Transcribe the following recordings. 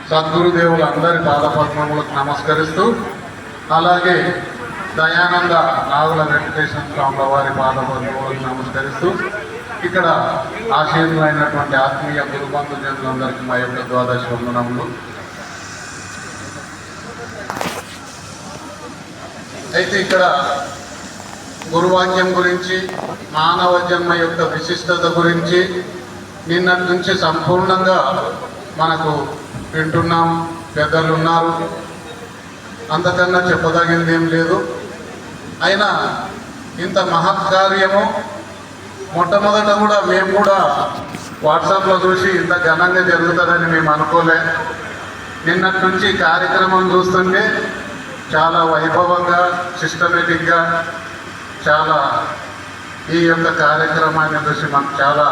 సద్గురుదేవులు అందరి పాదపద్మములకు నమస్కరిస్తూ, అలాగే దయానంద నాగుల వెంకటేశ్వర స్వాముల వారి పాదపద్మములకు నమస్కరిస్తూ, ఇక్కడ ఆశీనులైనటువంటి ఆత్మీయ గురుబంధుజనులందరికీ మా యొక్క ద్వాదశ వందనములు. అయితే ఇక్కడ గురువాక్యం గురించి, మానవ జన్మ యొక్క విశిష్టత గురించి నిన్నటి నుంచి సంపూర్ణంగా మనకు వింటున్నాం. పెద్దలు ఉన్నారు, అంతకన్నా చెప్పదగింది ఏం లేదు. అయినా ఇంత మహత్కార్యము మొట్టమొదట కూడా మేము కూడా వాట్సాప్లో చూసి ఇంత ఘనంగా జరుగుతుందని మేము అనుకోలే. నిన్నటి నుంచి కార్యక్రమం చూస్తుంటే చాలా వైభవంగా, సిస్టమేటిక్గా చాలా ఈ యొక్క కార్యక్రమాన్ని చూసి మాకు చాలా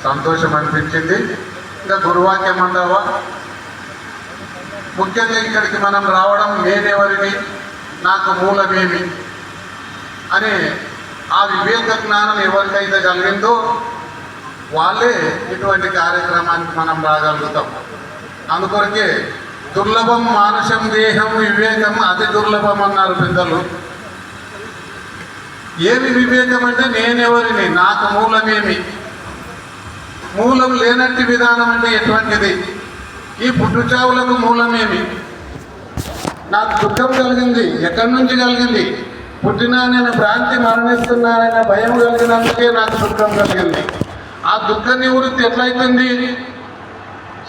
సంతోషం అనిపించింది. ఇంకా గురువాక్యం అంటావా, ముఖ్యంగా ఇక్కడికి మనం రావడం నేనెవరిని, నాకు మూలమేమి అని ఆ వివేక జ్ఞానం ఎవరికైతే కలిగిందో వాళ్ళే ఇటువంటి కార్యక్రమానికి మనం రాగలుగుతాం. అందుకొరకే దుర్లభం మానుషం దేహం వివేకం అతి దుర్లభం అన్నారు పెద్దలు. ఏమి వివేకం అంటే నేనెవరిని, నాకు మూలమేమి, మూలం లేనట్టి విధానం అంటే ఎటువంటిది, ఈ పుట్టుచావులకు మూలమేమి, నాకు దుఃఖం కలిగింది ఎక్కడి నుంచి కలిగింది, పుట్టినానైనా భ్రాంతి, మరణిస్తున్నానైనా భయం కలిగినందుకే నాకు దుఃఖం కలిగింది. ఆ దుఃఖ నివృత్తి ఎట్లయితుంది?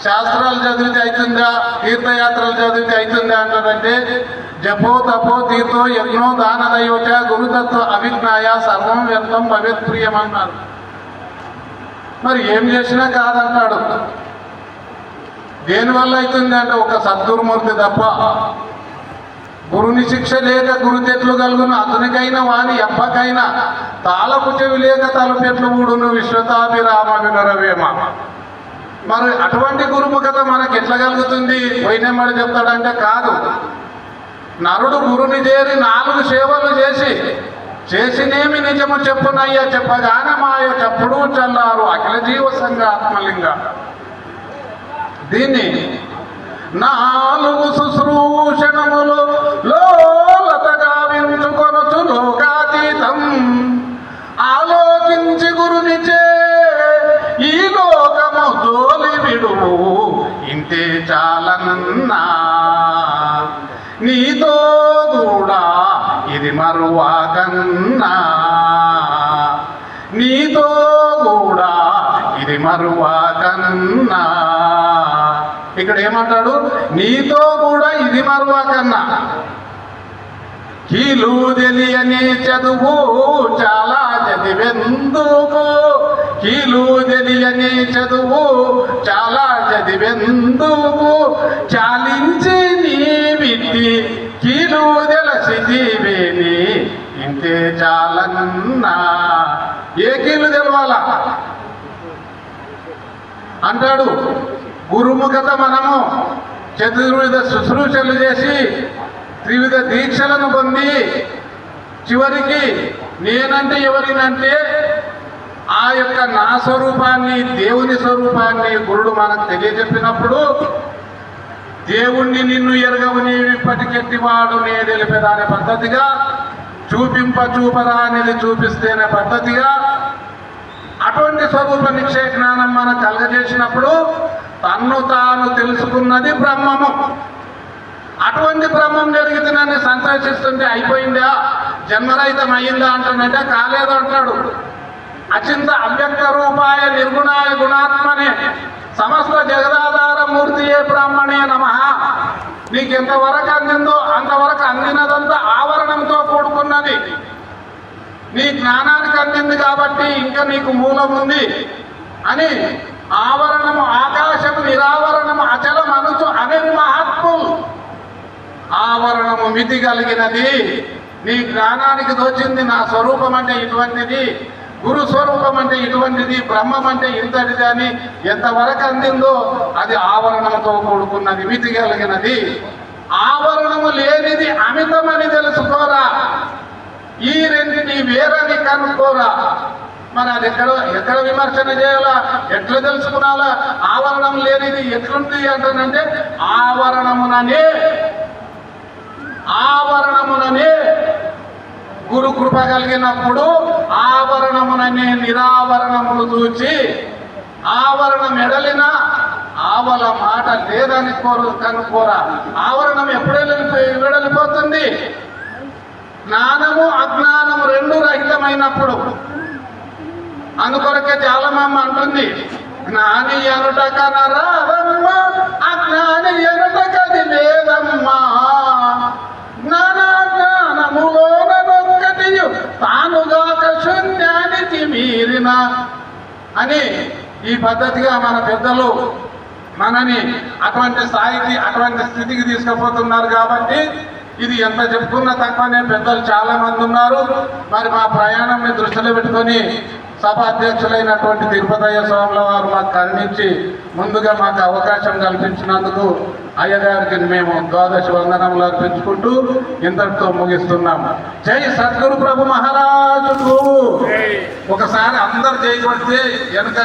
శాస్త్రాలు చదివితే అవుతుందా, తీర్థయాత్రలు చదివితే అవుతుందా అంటారంటే జపో తపో తీర్థో యజ్ఞో దాన దయోచ గురుతత్వ అభిజ్ఞాయ సర్వం వ్యర్థం భవేత్ ప్రియం అన్నారు. మరి ఏం చేసినా కాదంటాడు. దేనివల్ల అవుతుంది అంటే ఒక సద్గురుమూర్తి తప్ప. గురుని శిక్ష లేక గురుతెట్లు కలుగును అతనికైనా వాని ఎప్పకైనా, తాళపు చెవి లేక తలపెట్లు ఊడును విశ్వతాభిరామ వినరవేమ. మరి అటువంటి గురుముఖత మనకు ఎట్లా కలుగుతుంది? పోయినమ్మడి చెప్తాడంటే కాదు. నరుడు గురుని చేరి 4 సేవలు చేసినేమి నిజము చెప్పునయ్యా చెప్పగానే మాయ చెప్పుడు చల్లారు అఖిల జీవ సంఘ ఆత్మలింగ. దీన్ని 4 శుశ్రూషణములు లోలతగా వించుకొనొచ్చు లోకాతీతం ఆలోచించి గురునిచే ఈ లోకము తోలి విడువు ఇంతే చాలనన్నా నీతో కూడా ఇది మరువాకన్నా, నీతో కూడా ఇది మరువాకన్నా. ఇక్కడ ఏమంటాడు? నీతో కూడా ఇది మరువాకన్నా. కీలు తెలియని చదువు చాలా చదివెందుకు, కీలు తెలియని చదువు చాలా చదివెందుకు, చాలించి నీ విట్టి కీలు తెలిసి జీవేని ఇంతే చాలన్నా. ఏ కీలు తెలవాలా అంటాడు. గురుముఖత మనము చతుర్విధ శుశ్రూషలు చేసి త్రివిధ దీక్షలను పొంది చివరికి నేనంటే ఎవరినంటే ఆ యొక్క నా స్వరూపాన్ని, దేవుని స్వరూపాన్ని గురుడు మనకు తెలియజెప్పినప్పుడు దేవుణ్ణి నిన్ను ఎరగవు నీవు ఇప్పటికెట్టివాడు నే తెలిపేదానే పద్ధతిగా, చూపరా అనేది చూపిస్తేనే పద్ధతిగా, అటువంటి స్వరూప నిశ్చయ జ్ఞానం మనకు కలగజేసినప్పుడు తన్ను తాను తెలుసుకున్నది బ్రహ్మము. అటువంటి బ్రహ్మం జరిగితే నన్ను సంతోషిస్తుంటే అయిపోయిందా, జన్మరహితం అయ్యిందా అంటానంటే కాలేదు అంటాడు. అచింత అవ్యక్త రూపాయ నిర్గుణాయ గుణాత్మనే సమస్త జగదాధార మూర్తియే బ్రాహ్మణే నమః. నీకు ఎంతవరకు అందిందో అంతవరకు అందినదంతా ఆవరణంతో కూడుకున్నది. నీ జ్ఞానానికి అందింది కాబట్టి ఇంకా నీకు మూలం ఉంది అని ఆవరణము ఆకాశము నిరావరణము అచలం అనుచు అనే మహాత్ములు. ఆవరణము మితి కలిగినది, నీ జ్ఞానానికి దోచింది నా స్వరూపం అంటే ఇటువంటిది, గురు స్వరూపం అంటే ఇటువంటిది, బ్రహ్మం అంటే ఇంతటిది అని ఎంతవరకు అందిందో అది ఆవరణంతో కూడుకున్నది, మితి కలిగినది. ఆవరణము లేనిది అమితమని తెలుసుకోరా, ఈ రెండిని వేరని కనుక్కోరా. మరి అది ఎక్కడ విమర్శన చేయాలా, ఎట్లా తెలుసుకున్నాలా? ఆవరణం లేనిది ఎట్లుంది అంటానంటే ఆవరణముననే గురు కృప కలిగినప్పుడు ఆవరణముననే నిరావరణమును చూచి ఆవరణం ఎడలిన ఆవల మాట లేదని కనుక్కోరా. ఆవరణం ఎప్పుడు వెడలిపోతుంది? జ్ఞానము అజ్ఞానము రెండు రహితమైనప్పుడు. అందుకొరకే జాలమమ్మ అంటుంది, జ్ఞాని అనుట కనరాదమ్మ అజ్ఞాని అనుట కది లేదమ్మా, జ్ఞానములోనొక్కటి తానుగాక శూన్యానికి మీరిన అని ఈ పద్ధతిగా మన పెద్దలు మనని అటువంటి స్థాయికి, అటువంటి స్థితికి తీసుకుపోతున్నారు. కాబట్టి ఇది ఎంత చెప్పుకున్నా తక్కువనే. పెద్దలు చాలా మంది ఉన్నారు. మరి మా ప్రయాణంని దృష్టిలో పెట్టుకొని సభ అధ్యక్షులైనటువంటి తిరుపతయ్య స్వాముల వారు మాకు కరుణించి ముందుగా మాకు అవకాశం కల్పించినందుకు అయ్యగారికి మేము ద్వాదశి వందనములు అర్పించుకుంటూ ఇంతటితో ముగిస్తున్నాం. జై సద్గురు ప్రభు మహారాజుకు. ఒకసారి అందరు జై కొడితే వెనక